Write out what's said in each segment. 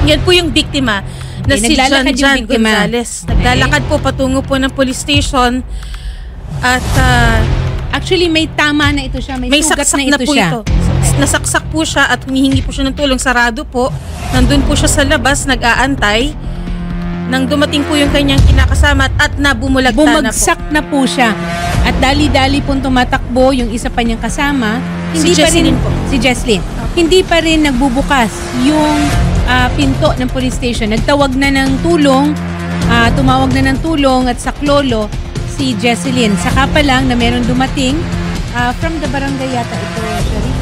Yan po yung biktima na si naglalakad yung John biktima. Gonzales. Naglalakad po patungo po ng police station at Actually, may tama na ito siya. May sugat saksak na ito po siya. Nasaksak po siya at humihingi po siya ng tulong. Sarado po. Nandun po siya sa labas, nag-aantay. Nang dumating po yung kanyang kinakasama at nabumulagta na po. Bumagsak na po siya. At dali-dali pong tumatakbo yung isa pa niyang kasama. Si Jesselyn po. Si Jesselyn. Hindi pa rin nagbubukas yung pinto ng police station. Nagtawag na ng tulong, tumawag na ng tulong at saklolo si Jesselyn. Saka pa lang na meron dumating from the barangay yata ito, Sharif.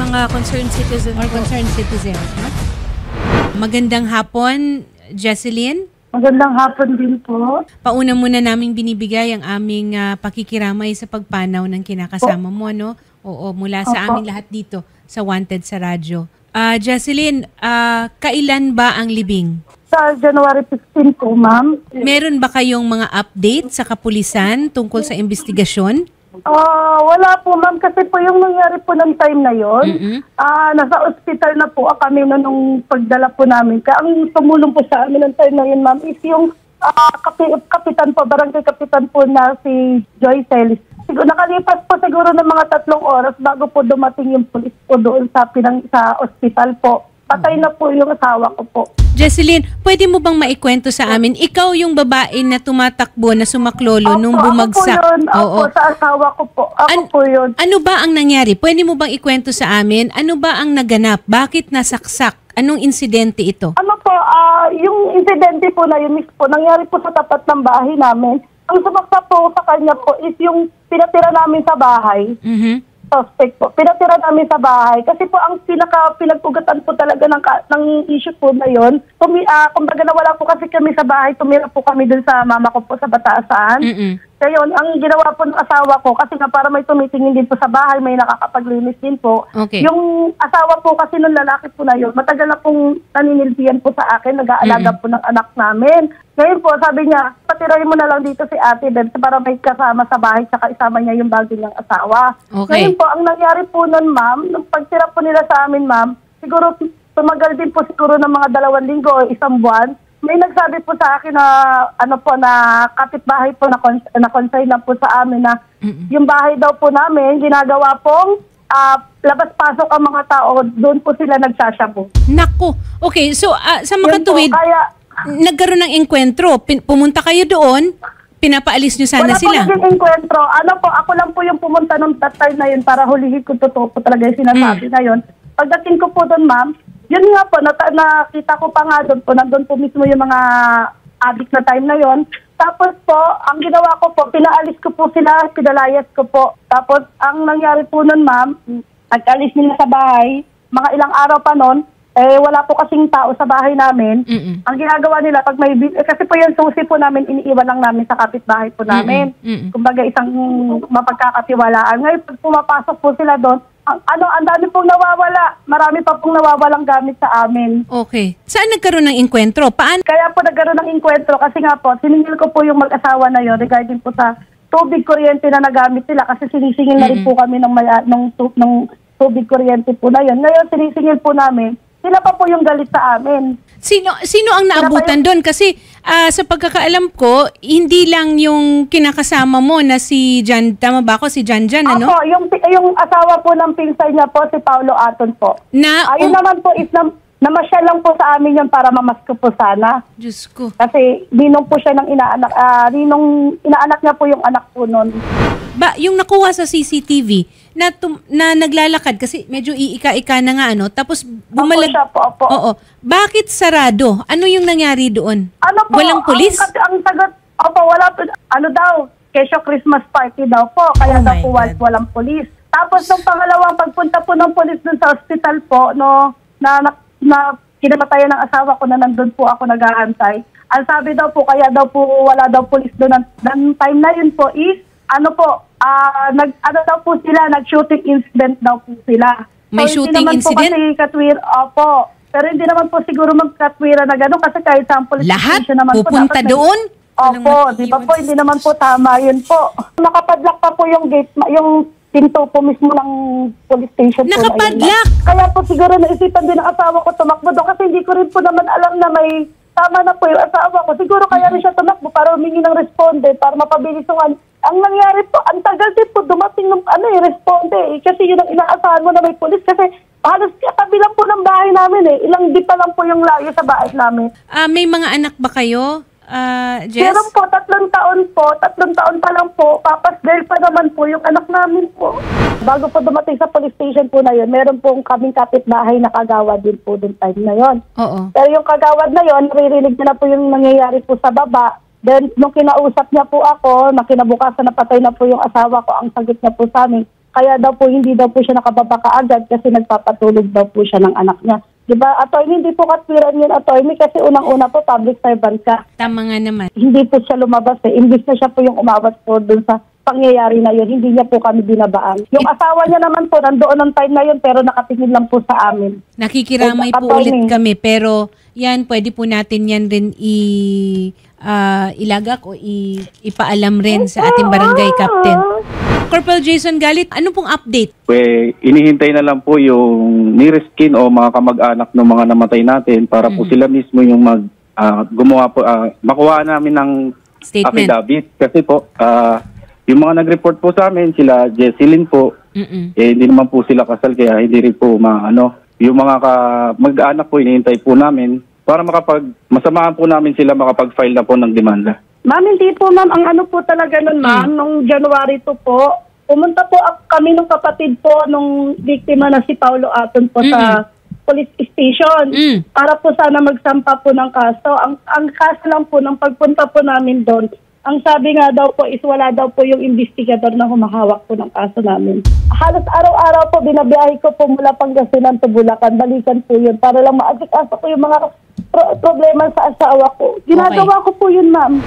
Mga concerned citizen Or concerned citizen. No? Magandang hapon, Jesselyn. Magandang hapon din po. Pauna muna naming binibigay ang aming pakikiramay sa pagpanaw ng kinakasama mo, no? Oo, mula sa aming lahat dito sa Wanted sa Radyo. Jesselyn, kailan ba ang libing? Sa January 15 po, ma'am. Meron ba kayong mga update sa kapulisan tungkol sa investigasyon? Wala po, ma'am. Kasi po yung nangyari po ng time na yon, nasa ospital na po kami nung pagdala po namin. Kaya ang tumulong po sa amin ng time na yun, ma'am, is yung kapitan po, barangay kapitan po na si Joy Celis. Siguro, nakalipas po siguro ng mga 3 oras bago po dumating yung pulis po doon sa ospital po. Patay na po yung asawa ko po. Jesselyn, pwede mo bang maikwento sa amin? Ikaw yung babae na tumatakbo, na sumaklolo nung bumagsak. Ako po yun. Opo, sa asawa ko po. Ako po yun. Ano ba ang nangyari? Pwede mo bang ikwento sa amin? Ano ba ang naganap? Bakit nasaksak? Anong insidente ito? Ano po, yung insidente po na yun mismo, nangyari po sa tapat ng bahay namin. Ang sumaksak po sa kanya po is yung pinatira namin sa bahay. Suspect po. Pinatira namin sa bahay. Kasi po ang pinag-ugatan po talaga ng issue po na yun. Kumbaga nawala po kasi kami sa bahay. Tumira po kami dun sa mama ko po sa Batasan. Kaya yun, ang ginawa po ng asawa ko, kasi nga para may tumitingin din po sa bahay, may nakakapaglinis din po. Okay. Yung asawa po kasi ng lalaki po na yun, matagal na pong naninilbihan po sa akin, nag-aalaga po ng anak namin. Ngayon po, sabi niya, patirahin mo na lang dito si ate Ben para may kasama sa bahay, saka isama niya yung bago niyang asawa. Okay. Ngayon po, ang nangyari po nun, ma'am, nung pagtira po nila sa amin, ma'am, siguro tumagal din po siguro ng mga 2 linggo o 1 buwan. May nagsabi po sa akin na na kapitbahay po na consign na po sa amin na yung bahay daw po namin ginagawa pong labas-pasok ang mga tao, doon po sila nagsashabu. Naku. Okay, so sa makatuwid, nagkaroon ng engkwentro. Pumunta kayo doon, pinapaalis nyo sana sila. Wala po naging engkwentro. Ako lang po yung pumunta nung time na yun para hulihin ko totoo po talaga yung sinasabi na yun. Pagdating ko po doon, ma'am, yun nga po, nakita ko pa nga doon po, nandun po mismo yung mga adik na time na yon. Tapos po, ang ginawa ko po, pinaalis ko po sila, pinalayas ko po. Tapos, ang nangyari po nun, ma'am, nag-alis nila sa bahay, mga ilang araw pa nun, wala po kasing tao sa bahay namin. Ang ginagawa nila, pag may kasi po yung susi po namin, iniiwan lang namin sa kapitbahay po namin. Kumbaga, isang mapagkakatiwalaan. Ngayon, pag pumapasok po sila doon, ang dami pong nawawala. Marami pa pong nawawalang gamit sa amin. Okay. Saan nagkaroon ng engkwentro? Paano? Kaya po nagkaroon ng engkwentro kasi nga po, siningil ko po yung mag-asawa na yon regarding po sa tubig kuryente na nagamit nila kasi sinisingil na rin po kami ng tubig kuryente po na yon. Ngayon, sinisingil po namin. Sila pa po yung galit sa amin. Sino ang naabutan doon? Kasi sa pagkakaalam ko, hindi lang yung kinakasama mo na si Jan, tama ba ako? Si Jan, ano? Opo, yung asawa po ng pinsan niya po, si Paulo Aton po. Ayun naman po is namasyal lang po sa amin yun para mamasko po sana. Diyos ko. Kasi ninong po siya ng inaanak, inaanak niya po yung anak po nun. Yung nakuha sa CCTV, na naglalakad kasi medyo iika-ika na nga tapos bumalag. Opo. Oo. Bakit sarado? Ano yung nangyari doon? Walang pulis? Ang sagot, wala po. Daw, kesyo Christmas party daw po, kaya daw po walang pulis. Tapos nung pangalawang pagpunta po ng pulis dun sa hospital po, na kinamatayan ng asawa ko na nandun po ako nag-aantay. Ang sabi daw po, kaya daw po wala daw pulis doon. Ng time na yun po is, daw po sila, nag-shooting incident daw po sila. May shooting incident? Hindi naman po kasi katwir, pero hindi naman po siguro magkatwira na gano'n kasi kahit sa police lahat station naman pupunta po, doon? Opo, di ba po, hindi naman po tama yun po. Nakapadlock pa po yung gate, yung pinto po mismo ng police station po. Nakapadlock! Kaya po siguro naisipan din ng asawa ko tumakbo doon kasi hindi ko rin po naman alam na may tama na po yung asawa ko. Siguro kaya rin siya tumakbo para humingi ng responde, para mapabilis yung ang nangyari po, ang tagal din po dumating ng responde. Kasi yun ang inaasahan mo na may police kasi halos katabi lang po ng bahay namin Ilang di pa lang po yung layo sa bahay namin. May mga anak ba kayo, Jess? Meron po, 3 taon po. 3 taon pa lang po. Papas girl pa naman po yung anak namin po. Bago po dumating sa police station po na yun, meron po kaming kapitbahay na kagawad din po dun time na yun. Oo. Pero yung kagawad na yun, naririnig niya na po yung nangyayari po sa baba. Then, nung kinausap niya po ako, na kinabukasan napatay na po yung asawa ko, ang sagot niya po sa amin, kaya daw po hindi daw po siya nakababa kaagad kasi nagpapatulog daw po siya ng anak niya. Diba, attorney, hindi po katwiran yun, attorney, kasi unang-una po, public servant ka. Tama nga naman. Hindi po siya lumabas Imbis na siya po yung umawat po dun sa pangyayari na yun, hindi niya po kami binabaan. Yung asawa niya naman po, nandoon ng time na yun, pero nakatingin lang po sa amin. Nakikiramay po ulit kami, pero yan, pwede po natin yan rin ilagak o ipaalam rin sa ating barangay captain. Corporal Jason Galit, ano pong update? Inihintay na lang po yung nearest kin o mga kamag-anak ng mga namatay natin para po sila mismo yung gumawa po, makuha namin ng Statement. affidavit. Kasi po, yung mga nag-report po sa amin, sila Jesselyn po, hindi naman po sila kasal kaya hindi rin po yung mga mag-anak po inihintay po namin para masamahan po namin sila makapag-file na po ng demanda. Ma'am, hindi po ma'am. Ang ano po talaga nun ma'am, nung January 2 po, pumunta po kami nung kapatid po nung biktima na si Paulo Aton po sa police station para po sana magsampa po ng kaso. Ang kaso lang po, ng pagpunta po namin doon, ang sabi nga daw po is wala daw po yung investigador na humahawak po ng kaso namin. Halos araw-araw po, binabiyahe ko po mula Pangasinan to Bulacan, balikan po yun para lang maasikaso ko yung mga problema sa asawa ko. Ginagawa ko po yun, ma'am.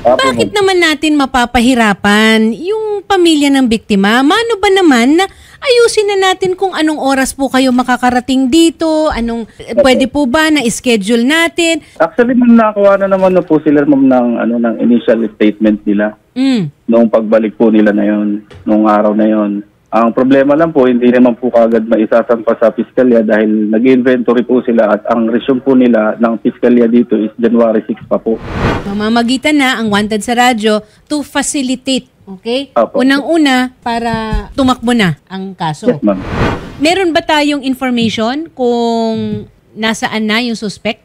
Bakit naman natin mapapahirapan yung pamilya ng biktima? Mano ba naman na ayusin na natin kung anong oras po kayo makakarating dito? Pwede po ba na schedule natin? Actually, nakakuha na naman na po sila ng initial statement nila noong pagbalik po nila na yun, noong araw na yun. Ang problema lang po, hindi naman po kagad maisasampa sa piskalya dahil nag-inventory po sila at ang resume po nila ng piskalya dito is January 6 pa po. Mamamagitan na ang Wanted sa Radyo to facilitate, okay? Apo. Unang-una para tumakbo na ang kaso. Yes, ma'am. Meron ba tayong information kung nasaan na yung suspect,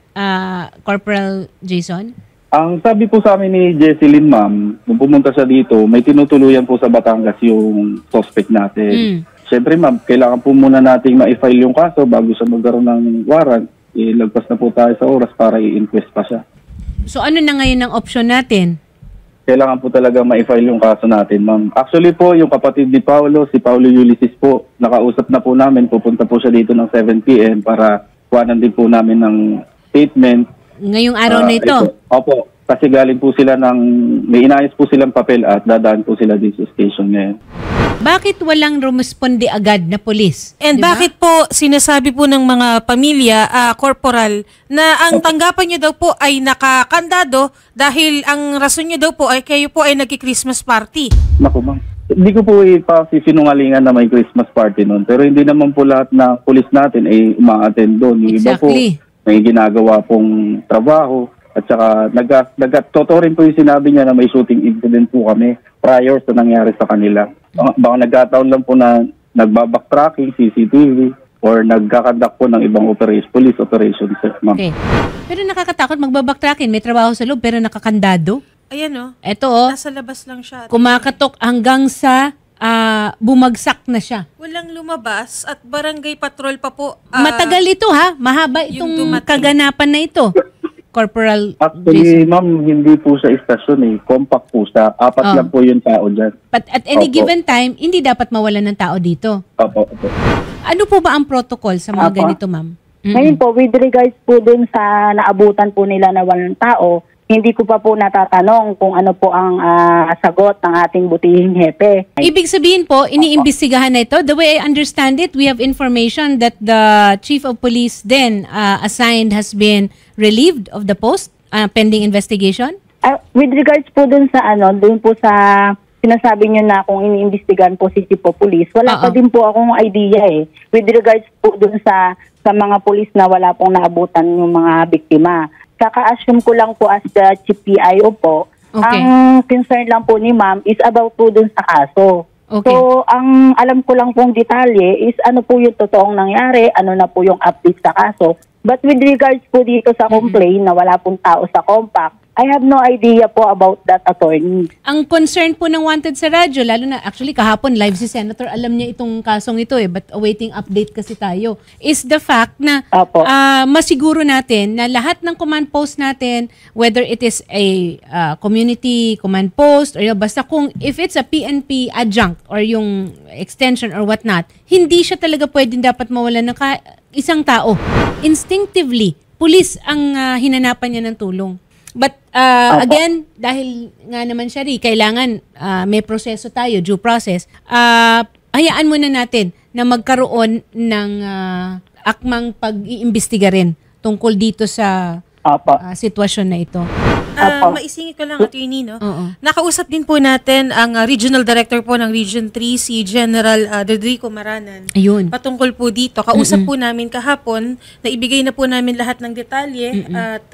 Corporal Jason? Ang sabi po sa amin ni Jesselyn, ma'am, nung pumunta siya dito, may tinutuluyan po sa Batangas yung suspect natin. Siyempre, ma'am, kailangan po muna nating ma-file yung kaso bago siya magkaroon ng warrant. Lagpas na po tayo sa oras para i-inquest pa siya. So ano na ngayon ang option natin? Kailangan po talaga ma-file yung kaso natin, ma'am. Actually po, yung kapatid ni Paulo, si Paulo Ulysses po, nakausap na po namin, pupunta po siya dito ng 7 p.m. para kuhanan din po namin ng statement. Ngayong araw na ito? Opo, kasi galing po sila may inayos po silang papel at dadaan po sila dito sa station ngayon. Bakit walang rumisponde agad na polis? And Diba? bakit po sinasabi po ng mga pamilya, corporal, na ang tanggapan niyo daw po ay nakakandado dahil ang rason niyo daw po ay kayo po ay nagki-Christmas party? Naku, ma'am. Hindi ko po sinungalingan na may Christmas party noon. Pero hindi naman po lahat ng pulis natin ay uma-attend doon. Yung iba po may ginagawa pong trabaho. At saka totoo rin po yung sinabi niya na may shooting incident po kami prior sa nangyari sa kanila. Baka nagkataon lang po na nagbabacktracking, CCTV, or nagkakandak po ng ibang police operations, ma'am. Okay. Pero nakakatakot magbabacktracking. May trabaho sa loob pero nakakandado. Ayan o. Eto o. Nasa labas lang siya. Kumakatok hanggang sa bumagsak na siya. Walang lumabas at barangay patrol pa po. Matagal ito ha. Mahaba itong kaganapan na ito. Corporal Actually, Jason. ma'am, hindi po sa istasyon eh. Compact po siya. 4 lang po yung tao dyan. But at any given time, hindi dapat mawalan ng tao dito. Opo. Ano po ba ang protocol sa mga ganito, ma'am? Ngayon po, with regards po dun sa naabutan po nila na walang tao, hindi ko pa po natatanong kung ano po ang sagot ng ating butihing hepe. Ibig sabihin po, iniimbestigahan na ito. The way I understand it, we have information that the Chief of Police then assigned has been relieved of the post pending investigation? With regards po dun sa dun po sa sinasabi niyo na kung iniimbestigahan po si Chief of Police, wala pa din po akong idea with regards po dun sa mga police na wala pong naabutan yung mga biktima. Kaka-assume ko lang po as the Chief PIO po, ang concern lang po ni ma'am is about po dun sa kaso. Okay. So, ang alam ko lang pong detalye is ano po yung totoong nangyari, ano na po yung update sa kaso. But with regards po dito sa complaint na wala pong tao sa compact, I have no idea po about that, attorney. Ang concern po ng Wanted sa radyo, lalo na actually kahapon live si Senator, alam niya itong kasong ito but awaiting update kasi tayo, is the fact na masiguro natin na lahat ng command post natin, whether it is a community command post or basta kung if it's a PNP adjunct or yung extension or whatnot, hindi siya talaga pwedeng dapat mawalan ng isang tao. Instinctively, police ang hinanapan niya ng tulong. But again, dahil nga naman siya kailangan may proseso tayo, due process, hayaan muna natin na magkaroon ng akmang pag-iimbestiga rin tungkol dito sa sitwasyon na ito. Maisingit ko lang, Attorney, no? Nakausap din po natin ang Regional Director po ng Region 3, si General Dedrico Maranan. Ayun. Patungkol po dito. Kausap po namin kahapon, na ibigay na po namin lahat ng detalye at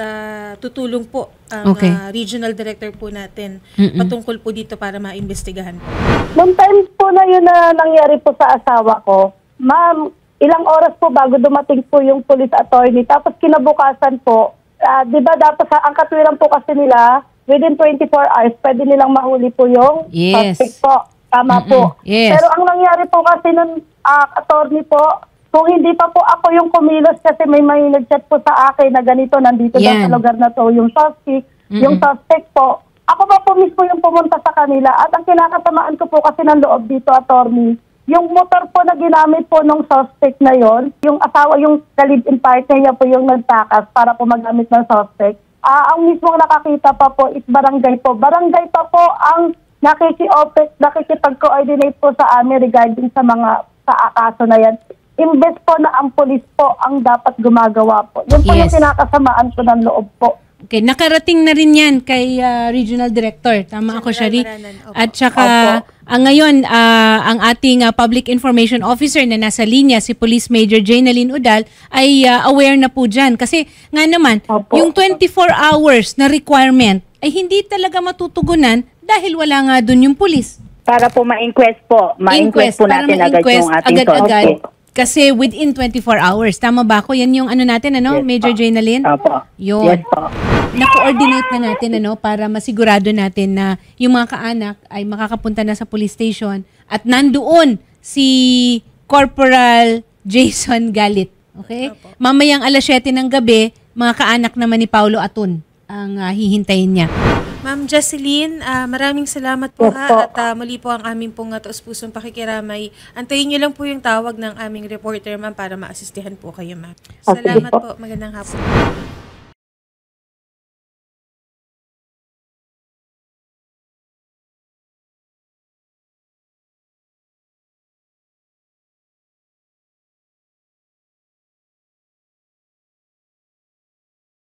tutulong po ang Regional Director po natin patungkol po dito para maimbestigahan po. Noong time po na yun na nangyari po sa asawa ko, ma'am, ilang oras po bago dumating po yung police attorney. Tapos kinabukasan po, di ba dapat ang katwiran po kasi nila, within 24 hours, pwede nilang mahuli po yung suspect po. Tama po. Yes. Pero ang nangyari po kasi ng attorney po, kung hindi pa po ako yung kumilos kasi may nag-chat po sa akin na ganito, nandito daw sa lugar na to yung suspect po. Ako pa po mismo yung pumunta sa kanila at ang kinakatamaan ko po kasi ng loob dito, attorney, yung motor po na ginamit po ng suspect na yon, yung asawa, yung live-in partner niya po yung nagtakas para po magamit ng suspect. Ang mismong nakakita pa po is barangay po. Barangay pa po ang nakikipag-coordinate po sa amin regarding sa kaso na yan. Imbes po na ang police po ang dapat gumagawa po. Yun po yung kinakasamaan ko ng loob po. Okay, nakarating na rin yan kay Regional Director. Tama ako, Shari. At saka, ngayon, ang ating Public Information Officer na nasa linya, si Police Major Jaynalyn Udal, ay aware na po dyan. Kasi nga naman, yung 24 hours na requirement ay hindi talaga matutugunan dahil wala nga dun yung police. Para po ma-inquest po. Ma-inquest po natin agad yung ating suspect. Kasi within 24 hours. Tama ba ako? Yan yung natin, Major Jaynalyn? Opo. Yun. Yes po. Na-coordinate na natin, para masigurado natin na yung mga kaanak ay makakapunta na sa police station at nandoon si Corporal Jason Galit. Okay? Mamayang 7:00 ng gabi, mga kaanak naman ni Paulo Atun ang hihintayin niya. Ma'am Jocelyn, maraming salamat po at muli po ang aming pong taus-pusong pakikiramay. Antayin niyo lang po yung tawag ng aming reporter, ma'am, para maasistihan po kayo, ma'am. Salamat po. Magandang hapon.